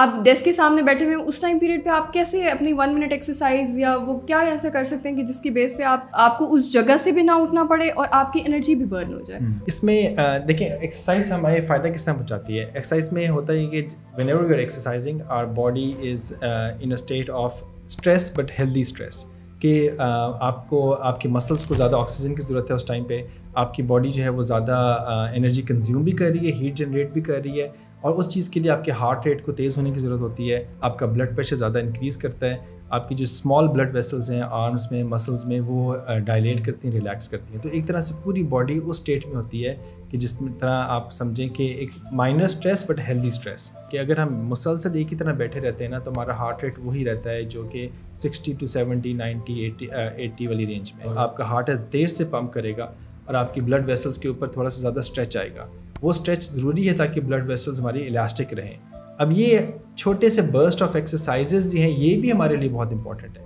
آپ ڈیسک کے سامنے بیٹھے ہوئے ہیں, اس ٹائم پیریڈ پہ آپ کیسے اپنی 1 منٹ ایکسرسائز یا وہ کیا ایسا کر سکتے ہیں کہ جس کی بیس پہ آپ کو اس جگہ سے بھی نہ اٹھنا پڑے اور آپ کی انرجی بھی برن ہو جائے؟ اس میں دیکھیں ایکسرسائز ہمارے فائدہ کس طرح پہنچاتی ہے. ایکسرسائز میں ہوتا ہے کہ whenever you are exercising our body is in a state of stress but healthy stress, کہ آپ کو آپ کے مسلس کو زیادہ آکسیجن کی ضرورت ہے اس ٹائم پہ, آپ کی باڈی جو ہے وہ زیادہ انرجی کنزیوم بھی کر رہی ہے, ہیٹ جنریٹ بھی کر رہی ہے, اور اس چیز کے لیے آپ کے ہارٹ ریٹ کو تیز ہونے کی ضرورت ہوتی ہے, آپ کا بلڈ پریشر زیادہ انکریز کرتا ہے, آپ کی جو اسمال بلڈ ویسلز ہیں آرمس میں مسلز میں وہ ڈائلیٹ کرتی ہیں, ریلیکس کرتی ہیں. تو ایک طرح سے پوری باڈی اس اسٹیٹ میں ہوتی ہے کہ جس طرح آپ سمجھیں کہ ایک minor stress but healthy stress, کہ اگر ہم مسلسل ایک ہی طرح بیٹھے رہتے ہیں نا تو ہمارا ہارٹ ریٹ وہی رہتا ہے جو کہ 60 to 70 90 80 والی رینج میں. آپ کا ہارٹ دیر سے پمپ کرے گا اور آپ کی بلڈ ویسلز کے اوپر تھوڑا سا زیادہ اسٹریچ آئے گا. وہ اسٹریچ ضروری ہے تاکہ بلڈ ویسلز ہماری الاسٹک رہیں. اب یہ چھوٹے سے برسٹ آف ایکسرسائزز جو ہیں یہ بھی ہمارے لیے بہت امپورٹنٹ ہے.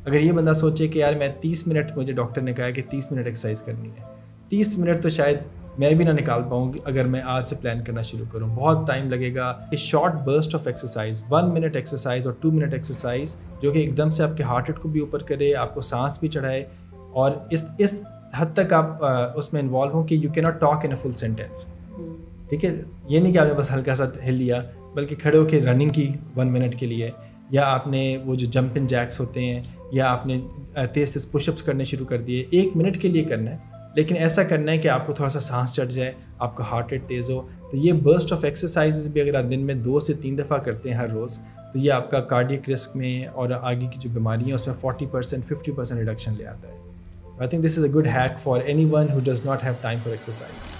اگر یہ بندہ سوچے کہ یار میں 30 منٹ, مجھے ڈاکٹر نے کہا کہ 30 منٹ ایکسرسائز کرنی ہے, 30 منٹ تو شاید میں بھی نہ نکال پاؤں گی اگر میں آج سے پلان کرنا شروع کروں, بہت ٹائم لگے گا. کہ short burst of exercise 1 minute exercise اور 2 منٹ ایکسرسائز جو کہ ایک دم سے آپ کے ہارٹ ریٹ کو بھی اوپر کرے, آپ کو سانس بھی چڑھائے, اور اس حد تک آپ اس میں انوالو ہوں کہ یو کی not talk in a full sentence. ٹھیک ہے, یہ نہیں کہ آپ نے بس ہلکا سا ہل لیا, بلکہ کھڑے ہو کے رننگ کی 1 منٹ کے لیے, یا آپ نے وہ جو جمپنگ جیکس ہوتے ہیں, یا آپ نے تیز تیز پش اپس کرنے شروع کر دیے, 1 منٹ کے لیے کرنا ہے, لیکن ایسا کرنا ہے کہ آپ کو تھوڑا سا سانس چڑھ جائے, آپ کا ہارٹ ریٹ تیز ہو. تو یہ برسٹ آف ایکسرسائزز بھی اگر آپ دن میں 2 سے 3 دفعہ کرتے ہیں ہر روز, تو یہ آپ کا کارڈیک رسک میں اور آگے کی جو بیماریاں ہیں اس میں 40% 50% ریڈکشن لے آتا ہے. I think this is a good hack for anyone who does not have time for exercise.